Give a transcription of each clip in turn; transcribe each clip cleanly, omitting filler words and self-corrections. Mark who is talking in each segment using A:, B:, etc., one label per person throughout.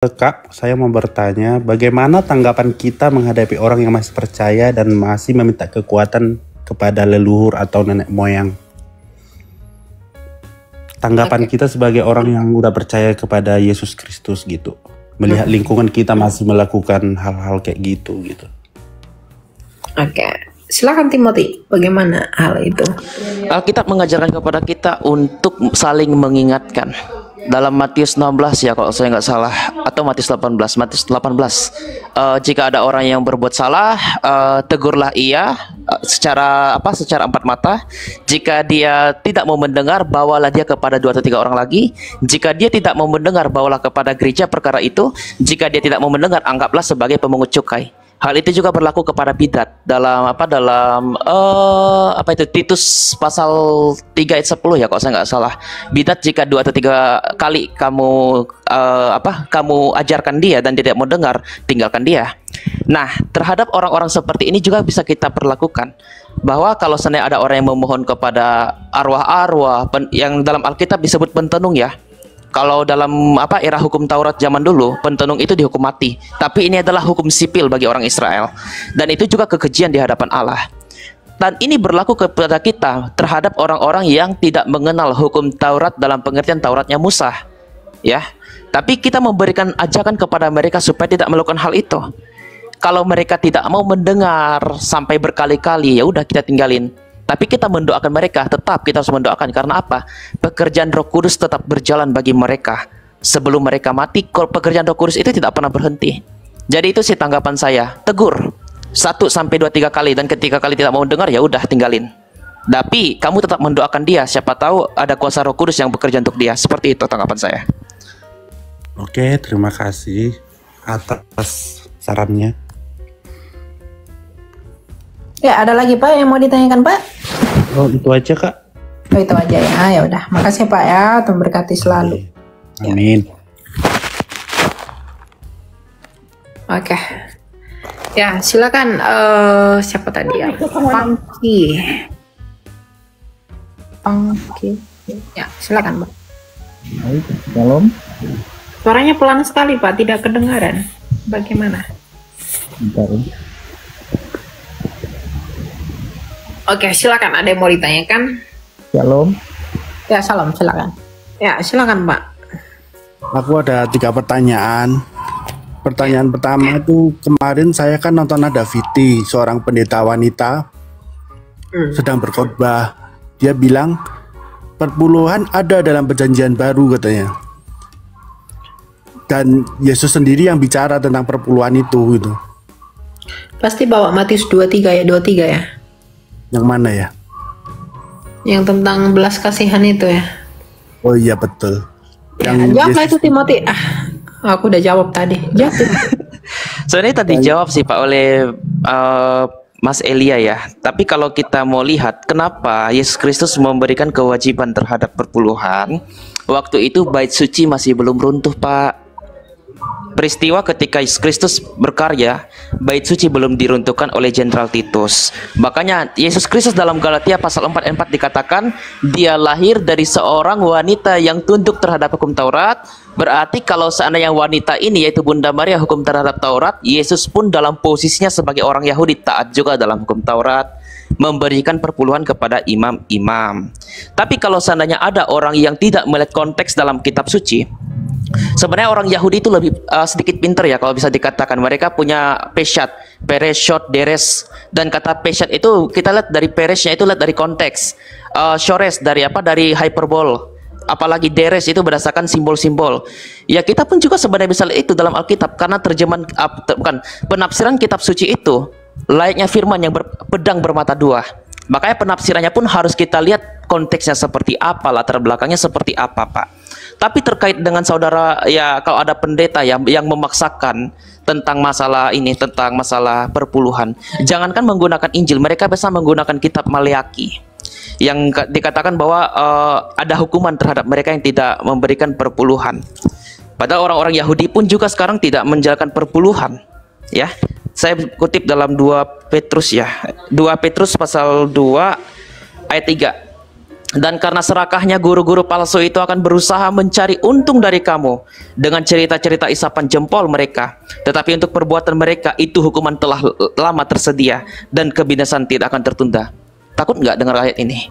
A: Kak, saya mau bertanya, bagaimana tanggapan kita menghadapi orang yang masih percaya dan masih meminta kekuatan kepada leluhur atau nenek moyang? Tanggapan kita sebagai orang yang udah percaya kepada Yesus Kristus gitu. Melihat lingkungan kita masih melakukan hal-hal kayak gitu.
B: Oke, silakan Timothy, bagaimana hal itu?
C: Alkitab mengajarkan kepada kita untuk saling mengingatkan. Dalam Matius 16 ya kalau saya nggak salah, atau Matius 18, jika ada orang yang berbuat salah, tegurlah ia secara empat mata. Jika dia tidak mau mendengar, bawalah dia kepada 2 atau 3 orang lagi. Jika dia tidak mau mendengar, bawalah kepada gereja perkara itu. Jika dia tidak mau mendengar, anggaplah sebagai pemungut cukai. Hal itu juga berlaku kepada bidat dalam Titus pasal 3 ayat 10 ya kalau saya nggak salah. Bidat jika 2 atau 3 kali kamu ajarkan dia dan dia tidak mau dengar, tinggalkan dia. Nah, terhadap orang-orang seperti ini juga bisa kita perlakukan bahwa kalau seandainya ada orang yang memohon kepada arwah-arwah yang dalam Alkitab disebut pentenung ya. Kalau dalam era hukum Taurat zaman dulu, pentenung itu dihukum mati. Tapi ini adalah hukum sipil bagi orang Israel. Dan itu juga kekejian di hadapan Allah. Dan ini berlaku kepada kita terhadap orang-orang yang tidak mengenal hukum Taurat dalam pengertian Tauratnya Musa. Ya. Tapi kita memberikan ajakan kepada mereka supaya tidak melakukan hal itu. Kalau mereka tidak mau mendengar sampai berkali-kali, ya udah kita tinggalin. Tapi kita mendoakan mereka, tetap kita harus mendoakan. Karena apa? Pekerjaan Roh Kudus tetap berjalan bagi mereka. Sebelum mereka mati, pekerjaan Roh Kudus itu tidak pernah berhenti. Jadi itu sih tanggapan saya. Tegur 1 sampai 2 3 kali, dan ketika kali tidak mau dengar ya udah tinggalin. Tapi kamu tetap mendoakan dia, siapa tahu ada kuasa Roh Kudus yang bekerja untuk dia. Seperti itu tanggapan saya.
A: Oke, terima kasih atas sarannya.
B: Ya, ada lagi Pak yang mau ditanyakan Pak?
A: Oh, itu aja Kak.
B: Oh, itu aja ya. Ya udah, makasih Pak ya, Tuhan berkati selalu.
A: Amin.
B: Oke. Ya, silakan siapa tadi ya? Pangki. Ya, silakan Pak.
D: Shalom.
B: Suaranya pelan sekali Pak, tidak kedengaran. Bagaimana?
D: Bentar.
B: Oke, silakan. Ada yang mau ditanyakan?
D: Shalom.
B: Ya, salam. Silakan. Ya, silakan Pak.
A: Aku ada 3 pertanyaan. Pertanyaan pertama itu, kemarin saya kan nonton ada VT seorang pendeta wanita sedang berkhotbah. Dia bilang perpuluhan ada dalam perjanjian baru katanya. Dan Yesus sendiri yang bicara tentang perpuluhan itu gitu.
B: Pasti bawa Matius 23 ya, 23 ya.
A: Yang mana ya?
B: Yang tentang belas kasihan itu ya.
A: Oh iya betul.
B: Ya, jawablah itu Timothy. Aku udah jawab tadi. Jawab.
C: Sebenarnya tadi jawab sih Pak oleh Mas Elia ya. Tapi kalau kita mau lihat kenapa Yesus Kristus memberikan kewajiban terhadap perpuluhan, waktu itu bait suci masih belum runtuh Pak. Peristiwa ketika Yesus Kristus berkarya, bait suci belum diruntuhkan oleh Jenderal Titus. Makanya Yesus Kristus dalam Galatia pasal 4 ayat 4 dikatakan, dia lahir dari seorang wanita yang tunduk terhadap hukum Taurat. Berarti kalau seandainya wanita ini yaitu Bunda Maria hukum terhadap Taurat, Yesus pun dalam posisinya sebagai orang Yahudi taat juga dalam hukum Taurat, memberikan perpuluhan kepada imam-imam. Tapi kalau seandainya ada orang yang tidak melihat konteks dalam kitab suci, sebenarnya orang Yahudi itu lebih sedikit pintar ya kalau bisa dikatakan. Mereka punya peshat, pereshot, deres. Dan kata peshat itu kita lihat dari pereshnya itu lihat dari konteks. Shores dari hyperbol. Apalagi deres itu berdasarkan simbol-simbol. Ya kita pun juga sebenarnya bisa lihat itu dalam Alkitab, karena terjemahan penafsiran kitab suci itu layaknya firman yang pedang bermata dua. Makanya penafsirannya pun harus kita lihat konteksnya seperti apa, latar belakangnya seperti apa Pak. Tapi terkait dengan saudara ya, kalau ada pendeta yang memaksakan tentang masalah ini, tentang masalah perpuluhan, jangankan menggunakan Injil, mereka bisa menggunakan kitab Maleaki yang dikatakan bahwa ada hukuman terhadap mereka yang tidak memberikan perpuluhan. Padahal orang-orang Yahudi pun juga sekarang tidak menjalankan perpuluhan ya. Saya kutip dalam 2 Petrus ya. 2 Petrus pasal 2 ayat 3. Dan karena serakahnya guru-guru palsu itu akan berusaha mencari untung dari kamu dengan cerita-cerita isapan jempol mereka. Tetapi untuk perbuatan mereka itu hukuman telah lama tersedia dan kebinasan tidak akan tertunda. Takut nggak dengar ayat ini?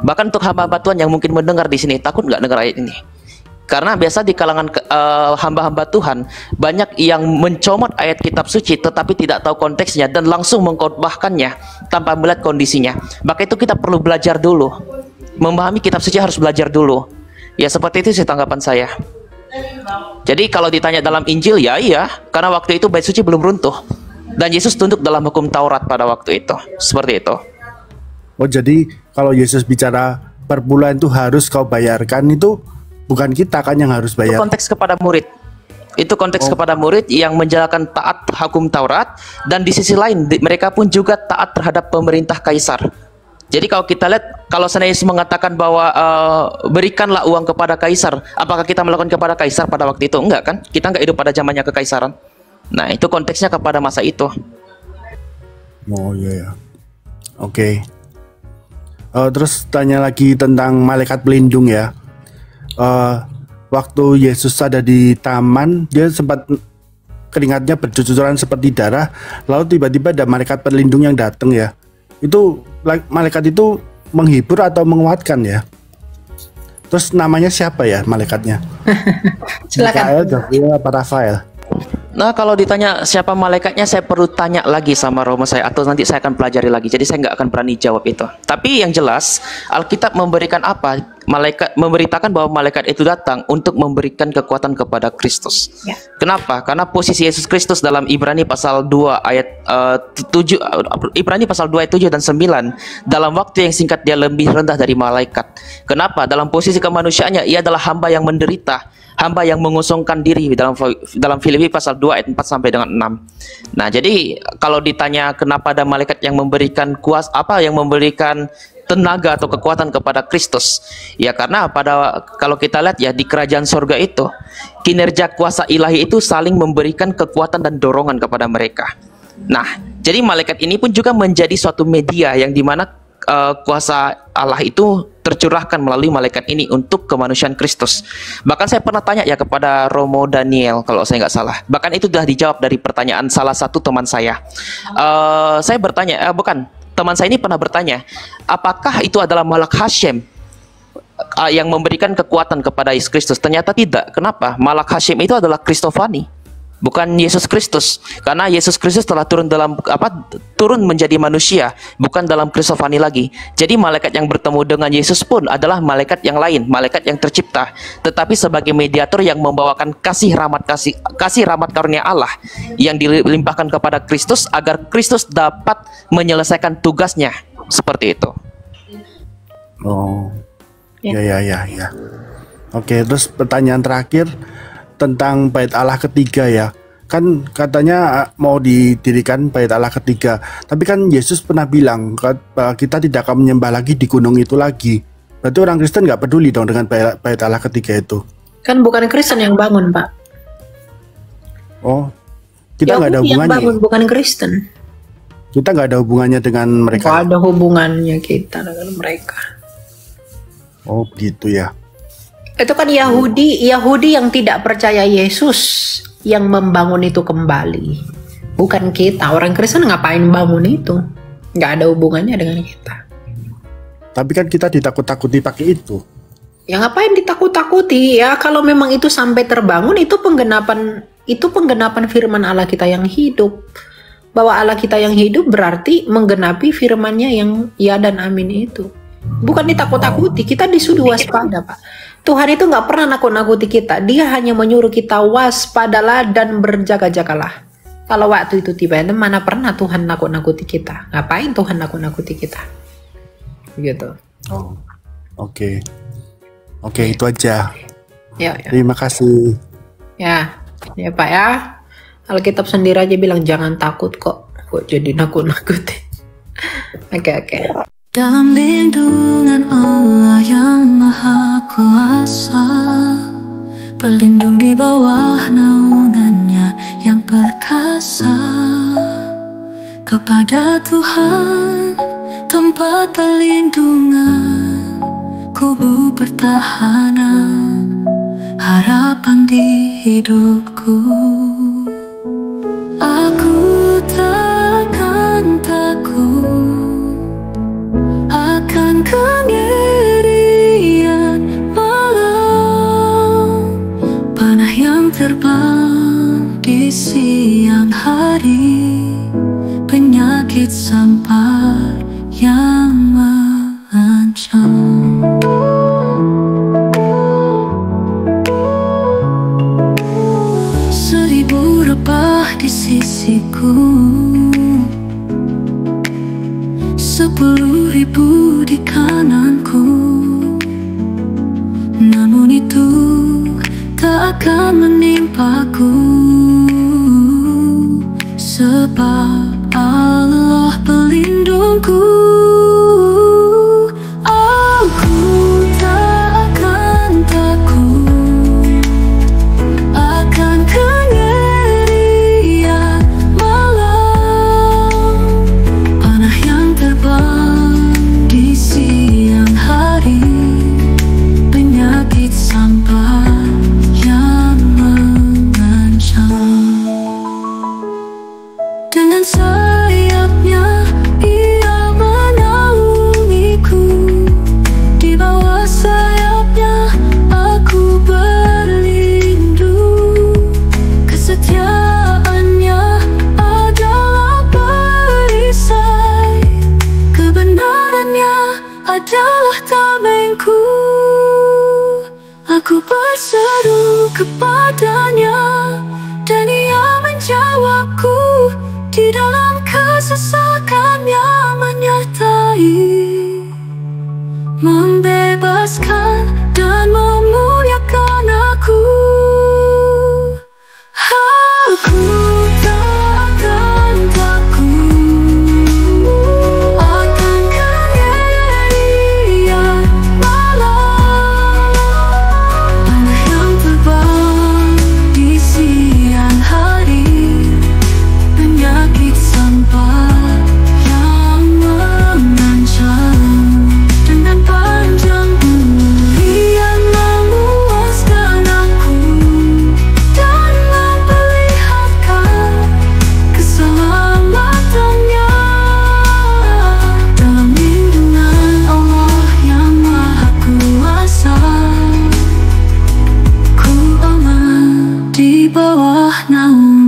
C: Bahkan untuk hamba-hamba Tuhan yang mungkin mendengar di sini, takut nggak dengar ayat ini? Karena biasa di kalangan hamba-hamba Tuhan banyak yang mencomot ayat kitab suci tetapi tidak tahu konteksnya dan langsung mengkhotbahkannya tanpa melihat kondisinya. Maka itu kita perlu belajar dulu. Memahami kitab suci harus belajar dulu. Ya seperti itu sih tanggapan saya. Jadi kalau ditanya dalam Injil, ya iya, karena waktu itu bait suci belum runtuh dan Yesus tunduk dalam hukum Taurat pada waktu itu. Seperti itu.
A: Oh, jadi kalau Yesus bicara per bulan itu harus kau bayarkan, itu bukan kita kan yang harus
C: Itu
A: bayar.
C: konteks kepada murid. Itu konteks kepada murid yang menjalankan taat hukum Taurat, dan di sisi lain mereka pun juga taat terhadap pemerintah kaisar. Jadi kalau kita lihat, kalau Yesus mengatakan bahwa berikanlah uang kepada kaisar, apakah kita melakukan kepada kaisar pada waktu itu? Enggak kan? Kita enggak hidup pada zamannya kekaisaran. Nah, itu konteksnya kepada masa itu.
A: Oh iya ya. Oke. Terus tanya lagi tentang malaikat pelindung ya. Waktu Yesus ada di taman, dia sempat keringatnya bercucuran seperti darah, lalu tiba-tiba ada malaikat pelindung yang datang ya. Itu malaikat itu menghibur atau menguatkan ya? Terus namanya siapa ya malaikatnya?
B: Silakan.
A: Mikael, Gabriel, apa Rafael?
C: Nah, kalau ditanya siapa malaikatnya, saya perlu tanya lagi sama Romo saya, atau nanti saya akan pelajari lagi. Jadi saya nggak akan berani jawab itu. Tapi yang jelas, Alkitab memberikan apa? Malaikat memberitakan bahwa malaikat itu datang untuk memberikan kekuatan kepada Kristus.
B: Ya.
C: Kenapa? Karena posisi Yesus Kristus dalam Ibrani pasal 2 ayat 7, Ibrani pasal 2 ayat 7 dan 9, dalam waktu yang singkat dia lebih rendah dari malaikat. Kenapa? Dalam posisi kemanusiaannya ia adalah hamba yang menderita, hamba yang mengosongkan diri dalam Filipi pasal 2 ayat 4 sampai dengan 6. Nah, jadi kalau ditanya kenapa ada malaikat yang memberikan kuasa, apa yang memberikan tenaga atau kekuatan kepada Kristus, ya karena kalau kita lihat ya di kerajaan sorga itu, kinerja kuasa ilahi itu saling memberikan kekuatan dan dorongan kepada mereka. Nah, jadi malaikat ini pun juga menjadi suatu media yang dimana kuasa Allah itu tercurahkan melalui malaikat ini untuk kemanusiaan Kristus. Bahkan saya pernah tanya ya kepada Romo Daniel, kalau saya nggak salah. Bahkan itu sudah dijawab dari pertanyaan salah satu teman saya. Saya bertanya, teman saya ini pernah bertanya, apakah itu adalah Malak Hasyim yang memberikan kekuatan kepada Yesus Kristus? Ternyata tidak. Kenapa? Malak Hasyim itu adalah Kristofani, bukan Yesus Kristus. Karena Yesus Kristus telah turun menjadi manusia, bukan dalam Kristofani lagi. Jadi malaikat yang bertemu dengan Yesus pun adalah malaikat yang lain, malaikat yang tercipta, tetapi sebagai mediator yang membawakan kasih rahmat karunia Allah yang dilimpahkan kepada Kristus agar Kristus dapat menyelesaikan tugasnya. Seperti itu.
A: Oh, ya. Oke, terus pertanyaan terakhir tentang bait Allah ketiga ya. Kan katanya mau didirikan bait Allah ketiga. Tapi kan Yesus pernah bilang kita tidak akan menyembah lagi di gunung itu lagi. Berarti orang Kristen nggak peduli dong dengan bait Allah ketiga itu.
B: Kan bukan Kristen yang bangun, Pak.
A: Oh, kita nggak ada
B: Yahudi yang
A: hubungannya.
B: bangun, bukan Kristen.
A: Kita nggak ada hubungannya dengan mereka.
B: Nggak ada hubungannya kita dengan mereka.
A: Oh, begitu ya.
B: Itu kan Yahudi yang tidak percaya Yesus yang membangun itu kembali. Bukan kita. Orang Kristen ngapain bangun itu? Nggak ada hubungannya dengan kita.
A: Tapi kan kita ditakut-takuti pakai itu.
B: Ya ngapain ditakut-takuti? Ya kalau memang itu sampai terbangun, itu penggenapan firman Allah kita yang hidup. Bahwa Allah kita yang hidup berarti menggenapi firman-Nya yang ya dan amin itu. Bukan ditakut-takuti, kita disuruh waspada, Pak. Tuhan itu nggak pernah nakut-nakuti kita. Dia hanya menyuruh kita waspadalah dan berjaga-jagalah. Kalau waktu itu tiba, mana pernah Tuhan nakut-nakuti kita? Ngapain Tuhan nakut-nakuti kita? Gitu.
A: Oh, oke. Oke, itu aja.
B: Ya.
A: Terima kasih.
B: Ya Pak ya. Alkitab sendiri aja bilang jangan takut kok jadi nakut-nakuti. Oke.
E: Dalam lindungan Allah yang Maha Kuasa, berlindung di bawah naungannya yang perkasa. Kepada Tuhan tempat perlindungan, kubu pertahanan, harapan di hidupku. Aku takkan takut akan kengerian malam, panah yang terbang di siang hari, penyakit sampar yang mengancam. Seribu rebah di sisiku, 10.000 di kananku, namun itu tak akan menimpaku, sebab Allah pelindungku. Aku tak akan takut akan kengerian malam, panah yang terbang di siang hari, penyakit sampar yang mengancam. Dengan sayapnya Ia menaungiku, di bawah sayapnya aku berlindung. Kesetiaannya adalah perisai, kebenarannya adalah tamengku. Aku berseru kepadanya dan Ia menjawabku. Di dalam kesesakannya menyertai, membebaskan dan memuliakan aku. Aku takkan takut akan kengerian malam, panah yang terbang di siang hari, penyakit sampar yang mengancam. Dengan panjang Ia memuaskan aku dan memperlihatkan keselamatannya. Dalam lindungan Allah yang Maha Kuasa, ku aman di bawah naungan